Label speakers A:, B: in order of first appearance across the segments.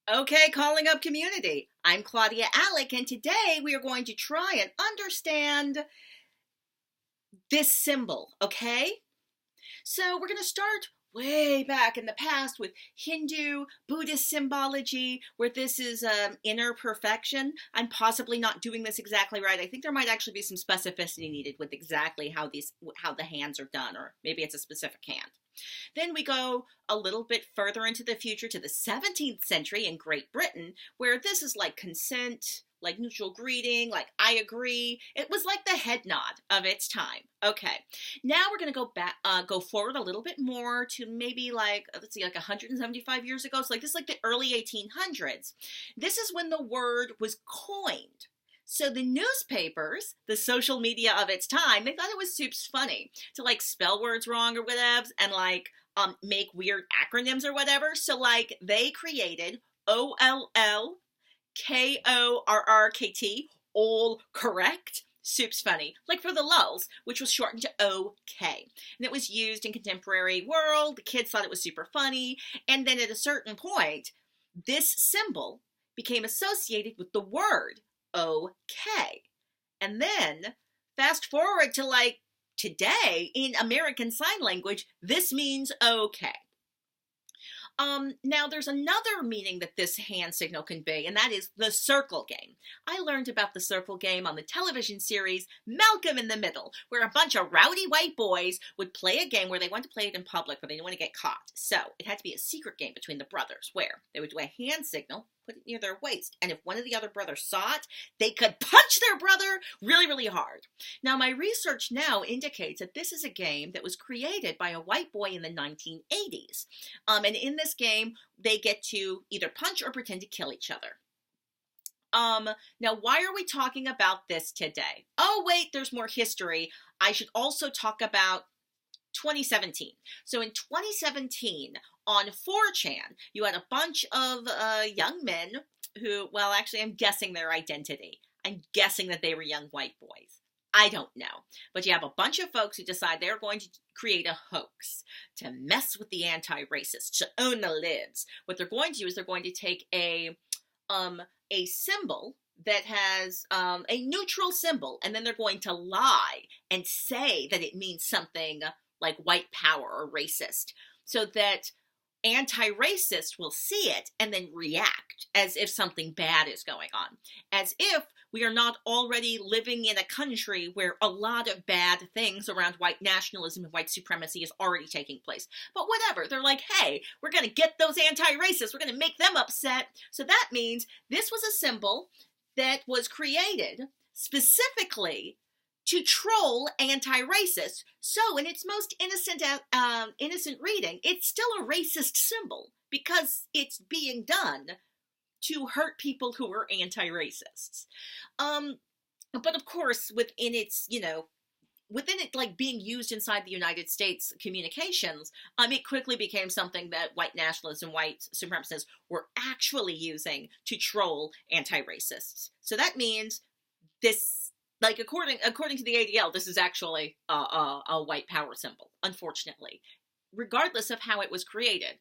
A: Okay, calling up community. I'm Claudia Alick, and today we are going to try and understand this symbol, okay? So we're going to start way back in the past with Hindu, Buddhist symbology, where this is inner perfection. I'm possibly not doing this exactly right. I think there might actually be some specificity needed with exactly how the hands are done, or maybe it's a specific hand. Then we go a little bit further into the future to the 17th century in Great Britain, where this is like consent, like neutral greeting, like I agree. It was like the head nod of its time. Okay, now we're going to go forward a little bit more to maybe like 175 years ago. So like this is like the early 1800s. This is when the word was coined. So the newspapers, the social media of its time, they thought it was soups funny to like spell words wrong or whatever and like make weird acronyms or whatever. So like they created OLLKORRKT, all correct, soups funny, like for the lulz, which was shortened to OK. And it was used in contemporary world. The kids thought it was super funny. And then at a certain point, this symbol became associated with the word okay. And then fast forward to like today in American Sign Language, this means okay. Now there's another meaning that this hand signal can be, and that is the circle game. I learned about the circle game on the television series Malcolm in the Middle, where a bunch of rowdy white boys would play a game where they wanted to play it in public, but they didn't want to get caught. So it had to be a secret game between the brothers, where they would do a hand signal, put it near their waist, and if one of the other brothers saw it, they could punch their brother really, really hard. Now, my research now indicates that this is a game that was created by a white boy in the 1980s. And in this game, they get to either punch or pretend to kill each other. Now, why are we talking about this today? Oh, wait, there's more history. I should also talk about 2017. So in 2017, on 4chan, you had a bunch of young men who, well, actually, I'm guessing their identity. I'm guessing that they were young white boys. I don't know. But you have a bunch of folks who decide they're going to create a hoax to mess with the anti-racists, to own the libs. What they're going to do is they're going to take a symbol that has a neutral symbol, and then they're going to lie and say that it means something like white power or racist, so that anti-racists will see it and then react as if something bad is going on, as if we are not already living in a country where a lot of bad things around white nationalism and white supremacy is already taking place. But whatever, they're like, hey, we're going to get those anti-racists, we're going to make them upset. So that means this was a symbol that was created specifically to troll anti-racists. So in its most innocent reading, it's still a racist symbol because it's being done to hurt people who are anti-racists. But of course, within it like being used inside the United States communications, it quickly became something that white nationalists and white supremacists were actually using to troll anti-racists. So that means this, like according to the ADL, this is actually a white power symbol, unfortunately. Regardless of how it was created.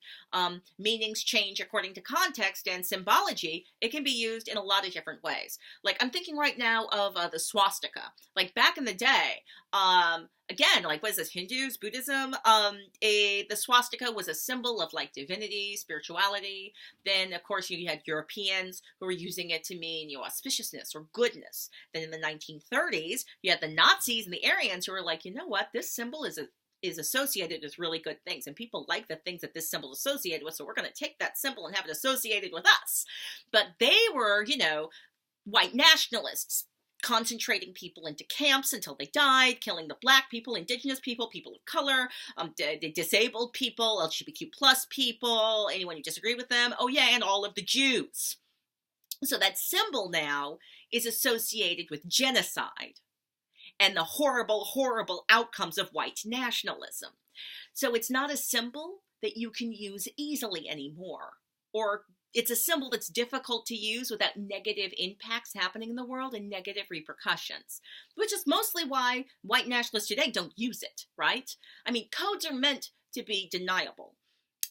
A: Meanings change according to context and symbology. It can be used in a lot of different ways. Like, I'm thinking right now of the swastika. Like, back in the day, again, like, what is this, Hindus, Buddhism? The swastika was a symbol of, like, divinity, spirituality. Then, of course, you had Europeans who were using it to mean, auspiciousness or goodness. Then in the 1930s, you had the Nazis and the Aryans who were like, you know what, this symbol is associated with really good things, and people like the things that this symbol is associated with, so we're going to take that symbol and have it associated with us. But they were, white nationalists, concentrating people into camps until they died, killing the black people, indigenous people, people of color, the disabled people, LGBTQ plus people, anyone who disagreed with them, oh yeah, and all of the Jews. So that symbol now is associated with genocide and the horrible, horrible outcomes of white nationalism. So it's not a symbol that you can use easily anymore, or it's a symbol that's difficult to use without negative impacts happening in the world and negative repercussions, which is mostly why white nationalists today don't use it, right? I mean, codes are meant to be deniable.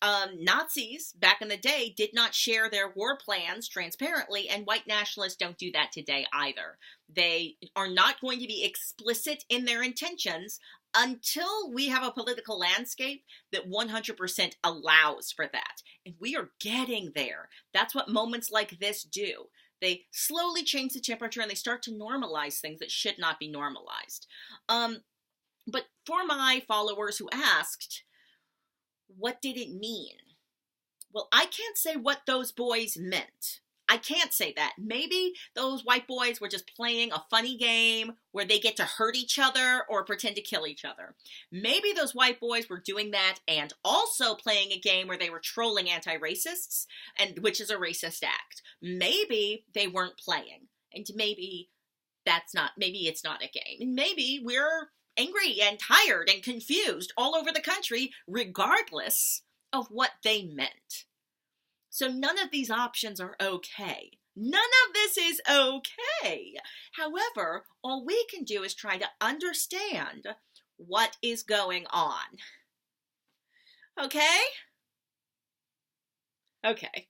A: Nazis back in the day did not share their war plans transparently, and white nationalists don't do that today either. They are not going to be explicit in their intentions until we have a political landscape that 100% allows for that. And we are getting there. That's what moments like this do. They slowly change the temperature and they start to normalize things that should not be normalized. But for my followers who asked, what did it mean? Well, I can't say what those boys meant. I can't say that. Maybe those white boys were just playing a funny game where they get to hurt each other or pretend to kill each other. Maybe those white boys were doing that and also playing a game where they were trolling anti-racists, and which is a racist act. Maybe they weren't playing, and maybe it's not a game. And maybe we're angry and tired and confused all over the country, regardless of what they meant. So none of these options are okay. None of this is okay. However, all we can do is try to understand what is going on. Okay? Okay.